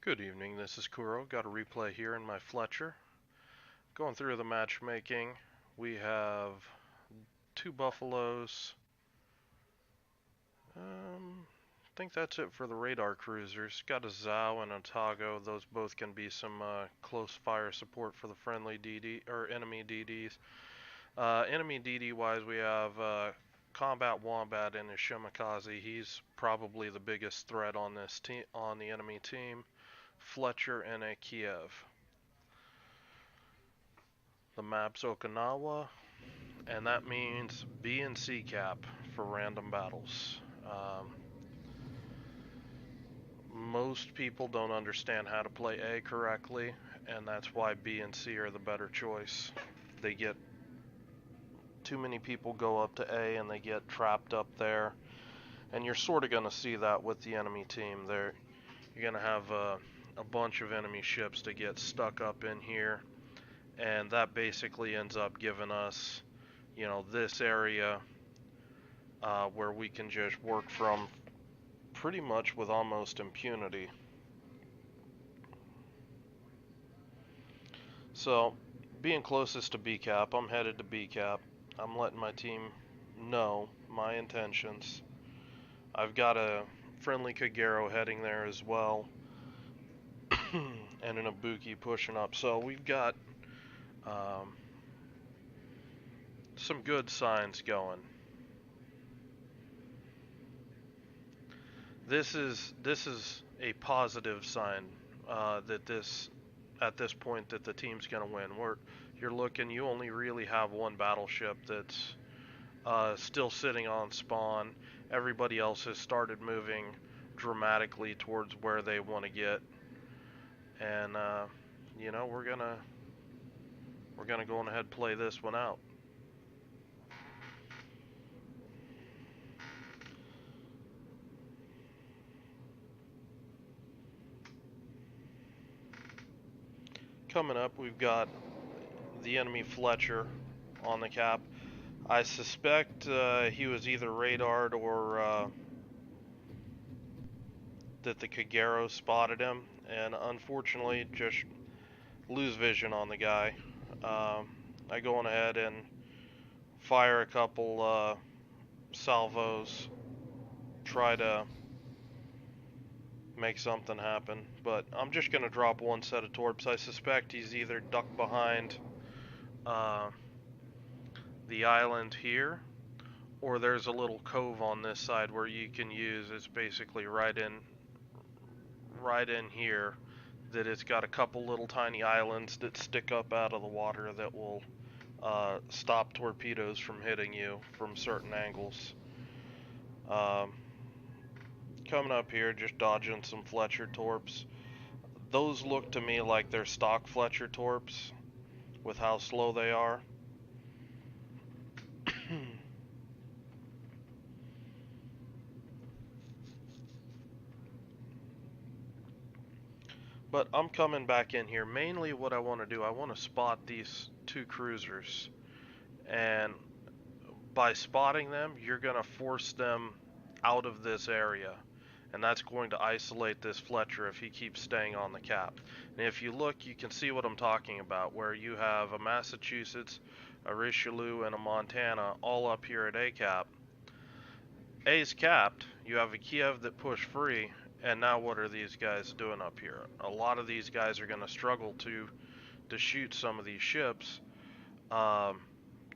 Good evening, this is Kuro. Got a replay here in my Fletcher. Going through the matchmaking, we have two Buffaloes. I think that's it for the radar cruisers. Got a Zao and a Tago. Those both can be some close fire support for the friendly DD or enemy DDs. Enemy DD wise, we have Combat Wombat and his Shimakaze. He's probably the biggest threat on this team, on the enemy team. Fletcher and a Kiev. The map's Okinawa, and that means B and C cap for random battles. Most people don't understand how to play A correctly, and that's why B and C are the better choice. They get too many people go up to A and they get trapped up there, and you're sort of going to see that with the enemy team. You're going to have a bunch of enemy ships that get stuck up in here, and that basically ends up giving us, this area where we can just work from pretty much with almost impunity. So, being closest to B cap, I'm headed to B cap. I'm letting my team know my intentions. I've got a friendly Kagero heading there as well, and an Ibuki pushing up. So we've got some good signs going. This is a positive sign that at this point that the team's going to win. You only really have one battleship that's still sitting on spawn. Everybody else has started moving dramatically towards where they want to get, and we're gonna go on ahead and play this one out. Coming up, we've got the enemy Fletcher on the cap. I suspect he was either radared or that the Kagero spotted him, and unfortunately just lose vision on the guy. I go on ahead and fire a couple salvos, try to make something happen, but I'm just going to drop one set of torps. I suspect he's either ducked behind the island here, or there's a little cove on this side where you can use. It's basically right in here, that it's got a couple little tiny islands that stick up out of the water that will stop torpedoes from hitting you from certain angles. Coming up here, just dodging some Fletcher torps. Those look to me like they're stock Fletcher torps with how slow they are. But I'm coming back in here. Mainly what I want to do, I want to spot these two cruisers. And by spotting them, you're going to force them out of this area. And that's going to isolate this Fletcher if he keeps staying on the cap. And if you look, you can see what I'm talking about, where you have a Massachusetts, a Richelieu, and a Montana all up here at A cap. A's capped, you have a Kiev that push free, and now what are these guys doing up here? A lot of these guys are going to struggle to shoot some of these ships. And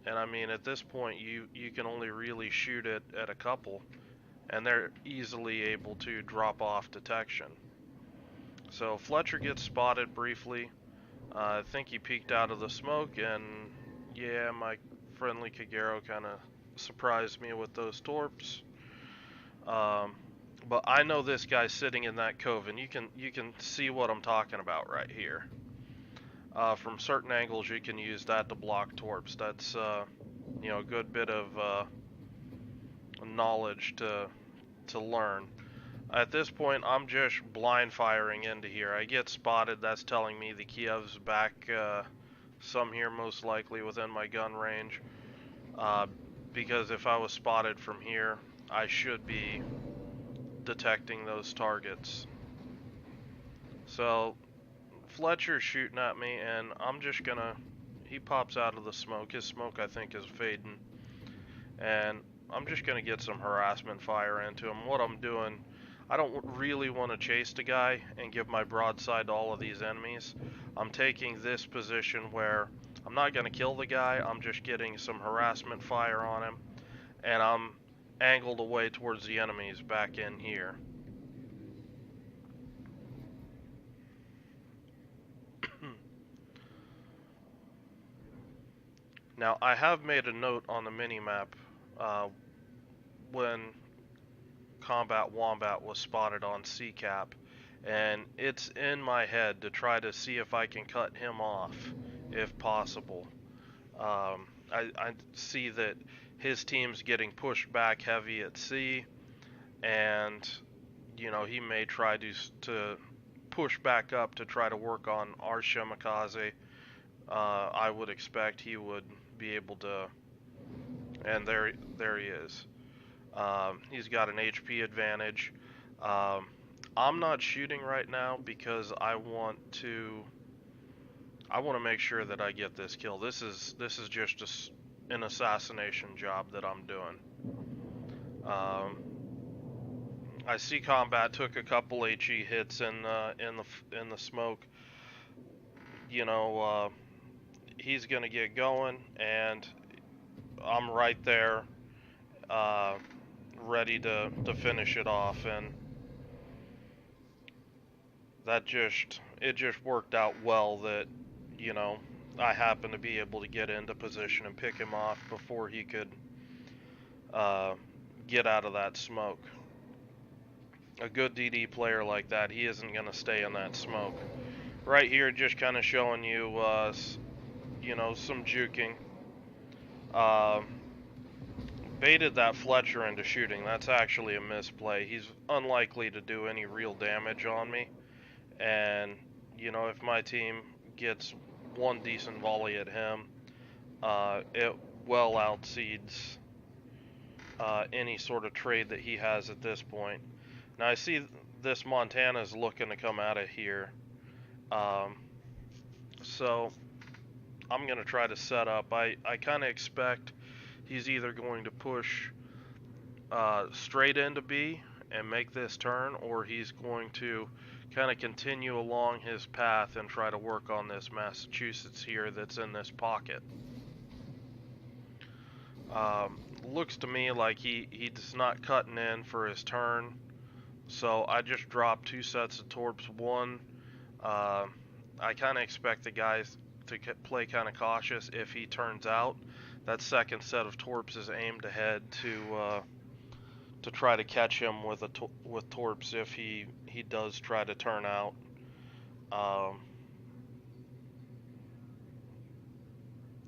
I mean, at this point, you can only really shoot it at a couple, and they're easily able to drop off detection. So Fletcher gets spotted briefly. I think he peeked out of the smoke, and yeah, my friendly Kagero kind of surprised me with those torps. But I know this guy's sitting in that cove, and you can see what I'm talking about right here. From certain angles, you can use that to block torps. That's a good bit of knowledge to learn. At this point, I'm just blind firing into here. I get spotted. That's telling me the Kiev's back some here, most likely within my gun range. Because if I was spotted from here, I should be detecting those targets. So Fletcher's shooting at me, and I'm just gonna. He pops out of the smoke. His smoke, I think, is fading, and I'm just gonna get some harassment fire into him. What I'm doing, I don't really want to chase the guy and give my broadside to all of these enemies. I'm taking this position where I'm not gonna kill the guy. I'm just getting some harassment fire on him, and I'm angled away towards the enemies back in here. Now, I have made a note on the minimap uh, when Combat Wombat was spotted on CCAP, and it's in my head to try to see if I can cut him off, if possible. I see that his team's getting pushed back heavy at C, and you know, he may try to push back up to try to work on our Shimakaze. I would expect he would be able to, and there he is. He's got an HP advantage. I'm not shooting right now because I want to make sure that I get this kill. This is just an assassination job that I'm doing. I see Combat took a couple HE hits in the smoke. You know, he's gonna get going, and I'm right there, ready to finish it off, and it just worked out well that, you know, I happened to be able to get into position and pick him off before he could get out of that smoke. A good DD player like that, he isn't going to stay in that smoke. Right here, just kind of showing you, you know, some juking. Baited that Fletcher into shooting. That's actually a misplay. He's unlikely to do any real damage on me. And, you know, if my team gets one decent volley at him, it well outseeds any sort of trade that he has at this point. Now I see this Montana's looking to come out of here, so I'm going to try to set up. I kind of expect he's either going to push straight into B and make this turn, or he's going to kind of continue along his path and try to work on this Massachusetts here that's in this pocket. Looks to me like he's not cutting in for his turn, so I just dropped 2 sets of torps. One, I kind of expect the guys to play kind of cautious. If he turns out, that second set of torps is aimed ahead to try to catch him with torps if he does try to turn out.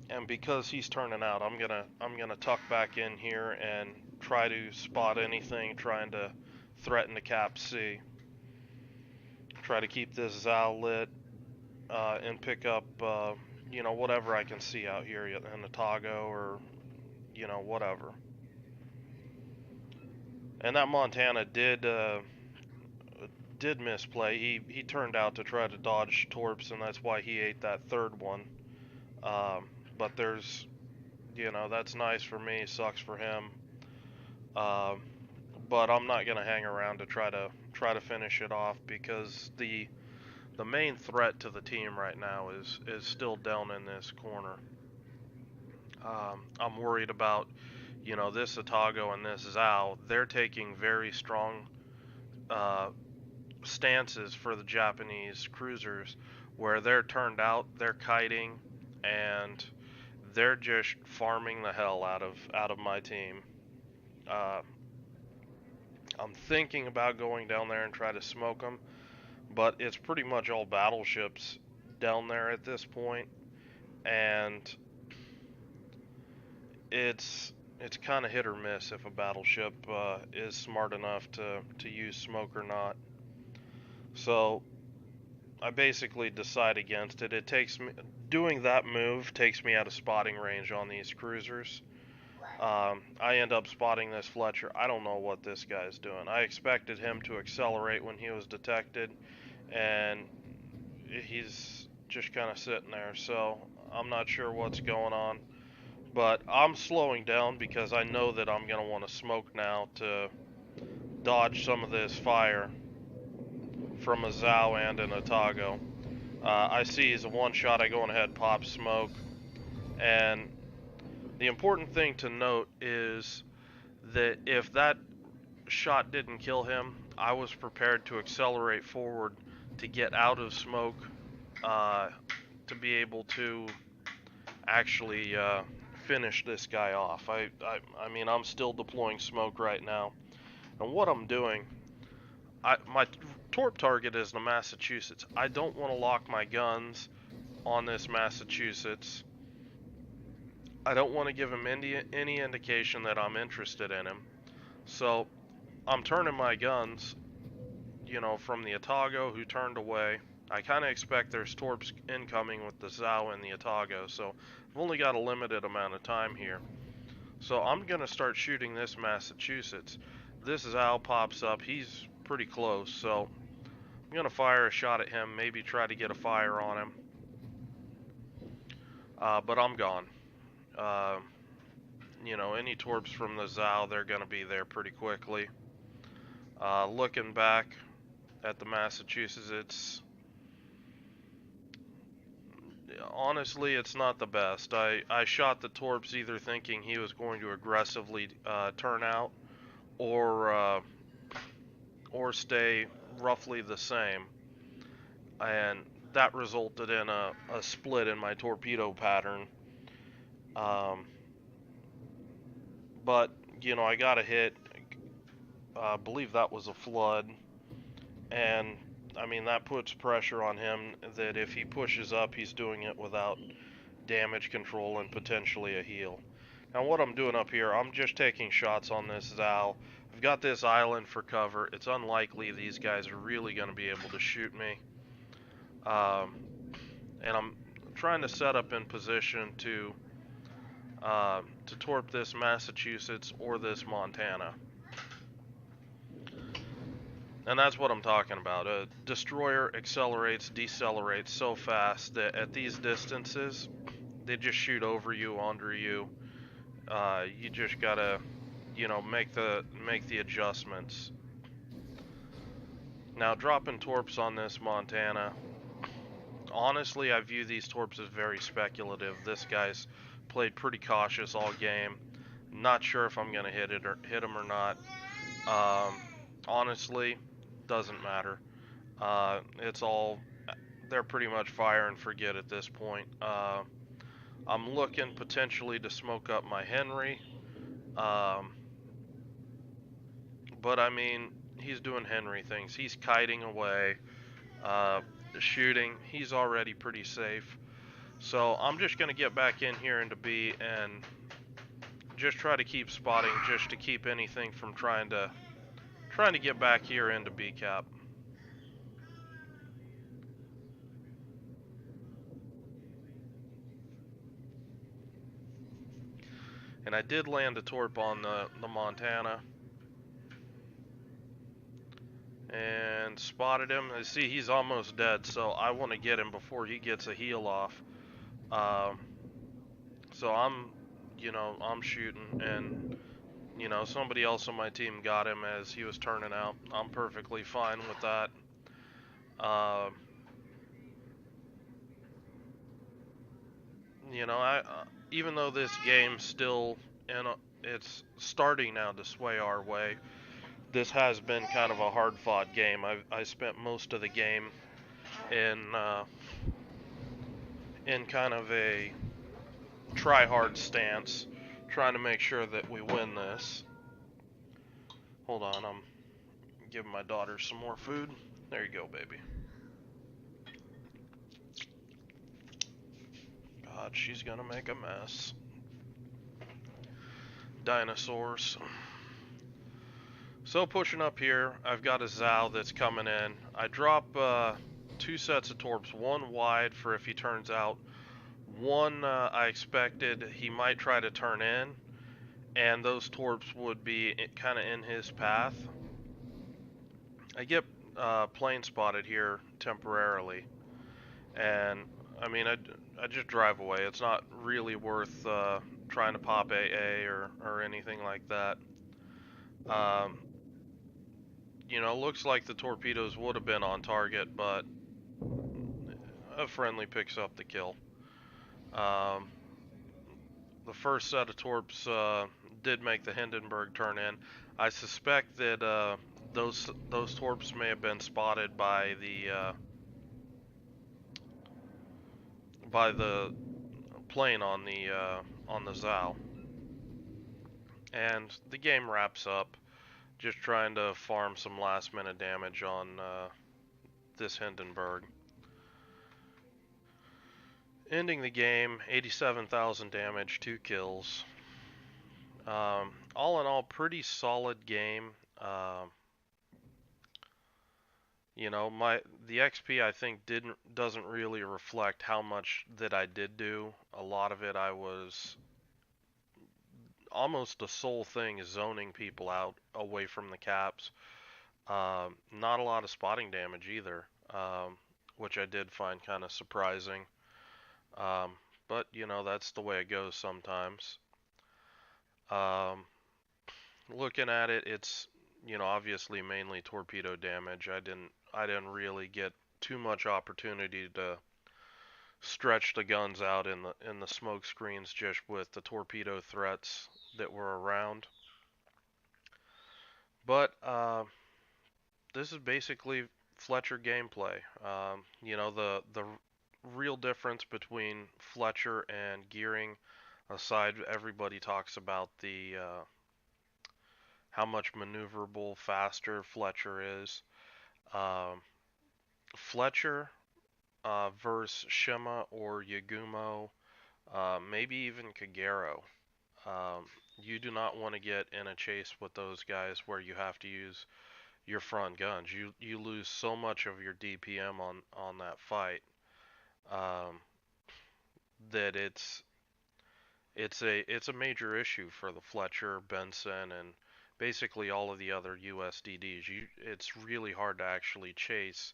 And because he's turning out, I'm gonna tuck back in here and try to spot anything trying to threaten the Cap C. Try to keep this Zal lit and pick up you know, whatever I can see out here in the Tago, or you know, whatever. And that Montana did misplay. He turned out to try to dodge torps, and that's why he ate that third one. But there's, you know, that's nice for me, sucks for him. But I'm not gonna hang around to try to finish it off, because the main threat to the team right now is still down in this corner. I'm worried about, you know, this Otago and this Zao. They're taking very strong stances for the Japanese cruisers, where they're turned out, they're kiting, and they're just farming the hell out of my team. I'm thinking about going down there and try to smoke them, but it's pretty much all battleships down there at this point, and it's kind of hit or miss if a battleship is smart enough to use smoke or not. So I basically decide against it. It takes me, doing that move takes me out of spotting range on these cruisers. I end up spotting this Fletcher. I don't know what this guy's doing. I expected him to accelerate when he was detected, and he's just kind of sitting there, so I'm not sure what's going on. But I'm slowing down because I know that I'm going to want to smoke now to dodge some of this fire from a Zao and an Otago. I see he's a one-shot, I go on ahead, pop smoke, and the important thing to note is that if that shot didn't kill him, I was prepared to accelerate forward to get out of smoke, to be able to actually finish this guy off. I mean, I'm still deploying smoke right now, and what I'm doing, my torp target is the Massachusetts. I don't want to lock my guns on this Massachusetts. I don't want to give him any indication that I'm interested in him. So I'm turning my guns, you know, from the Otago, who turned away. I kind of expect there's torps incoming with the Zao and the Otago, so I've only got a limited amount of time here. So I'm going to start shooting this Massachusetts. This Zao pops up. He's pretty close, so I'm going to fire a shot at him, maybe try to get a fire on him. But I'm gone. You know, any torps from the Zao, they're going to be there pretty quickly. Looking back at the Massachusetts, honestly, it's not the best. I shot the torps either thinking he was going to aggressively turn out or stay roughly the same, and that resulted in a split in my torpedo pattern. But you know, I got a hit. I believe that was a flood, and I mean, that puts pressure on him that if he pushes up, he's doing it without damage control and potentially a heal. Now what I'm doing up here, I'm just taking shots on this Zao. I've got this island for cover. It's unlikely these guys are really going to be able to shoot me. And I'm trying to set up in position to torp this Massachusetts or this Montana. And that's what I'm talking about. A destroyer accelerates, decelerates so fast that at these distances, they just shoot over you, under you. You just gotta, you know, make the adjustments. Now, dropping torps on this Montana, honestly, I view these torps as very speculative. This guy's played pretty cautious all game. Not sure if I'm gonna hit him or not. Honestly, doesn't matter. It's all, they're pretty much fire and forget at this point. I'm looking potentially to smoke up my Henry, but I mean, he's doing Henry things. He's kiting away, shooting. He's already pretty safe. So I'm just gonna get back in here into B and just try to keep spotting, just to keep anything from trying to get back here into B cap. And I did land a torp on the Montana. And spotted him. I see he's almost dead, so I want to get him before he gets a heal off. So I'm shooting, and you know, somebody else on my team got him as he was turning out. I'm perfectly fine with that. You know, even though this game's still it's starting now to sway our way, this has been kind of a hard-fought game. I spent most of the game in kind of a try-hard stance, trying to make sure that we win this. Hold on, I'm giving my daughter some more food. There you go, baby. God, she's gonna make a mess. Dinosaurs. So pushing up here, I've got a Zao that's coming in. I drop 2 sets of torps, one wide for if he turns out. One I expected he might try to turn in, and those torps would be kind of in his path. I get plane spotted here temporarily. And I mean, I just drive away. It's not really worth trying to pop AA or anything like that. Um, looks like the torpedoes would have been on target, but a friendly picks up the kill. Um, the first set of torps did make the Hindenburg turn in. I suspect that those torps may have been spotted by the plane on the Zao. And the game wraps up. Just trying to farm some last minute damage on this Hindenburg. Ending the game, 87,000 damage, 2 kills. All in all, pretty solid game. Um, the XP I think doesn't really reflect how much that I did do. A lot of it I was almost the sole thing is zoning people out away from the caps. Not a lot of spotting damage either, which I did find kind of surprising. Um, but that's the way it goes sometimes. Um, Looking at it, it's obviously mainly torpedo damage. I didn't really get too much opportunity to stretch the guns out in the smoke screens just with the torpedo threats that were around. But this is basically Fletcher gameplay. The real difference between Fletcher and Gearing, aside, everybody talks about the how much maneuverable faster Fletcher is. Um, Fletcher versus Shima or Yagumo, maybe even Kagero. You do not want to get in a chase with those guys where you have to use your front guns. You lose so much of your DPM on that fight, um, that it's a major issue for the Fletcher, Benson, and basically all of the other USDDs. It's really hard to actually chase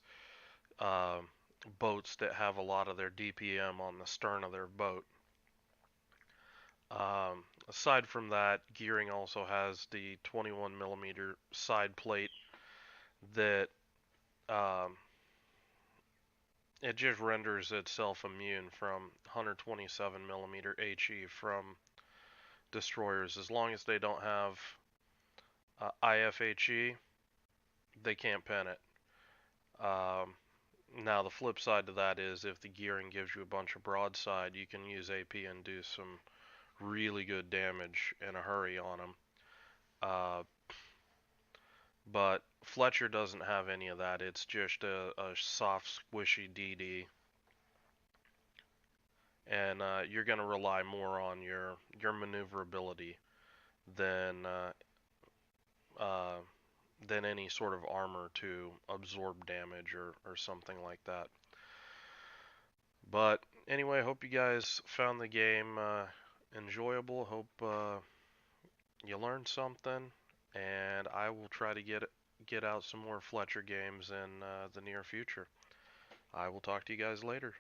um, boats that have a lot of their DPM on the stern of their boat. Aside from that, Gearing also has the 21 millimeter side plate that um, it just renders itself immune from 127 millimeter HE from destroyers. As long as they don't have IFHE, they can't pen it. Um, Now the flip side to that is if the Gearing gives you a bunch of broadside, you can use AP and do some really good damage in a hurry on them. Uh, but Fletcher doesn't have any of that. It's just a soft, squishy DD, and you're going to rely more on your maneuverability than uh, uh, than any sort of armor to absorb damage or something like that. But anyway, hope you guys found the game enjoyable. Hope you learned something, and I will try to get out some more Fletcher games in the near future. I will talk to you guys later.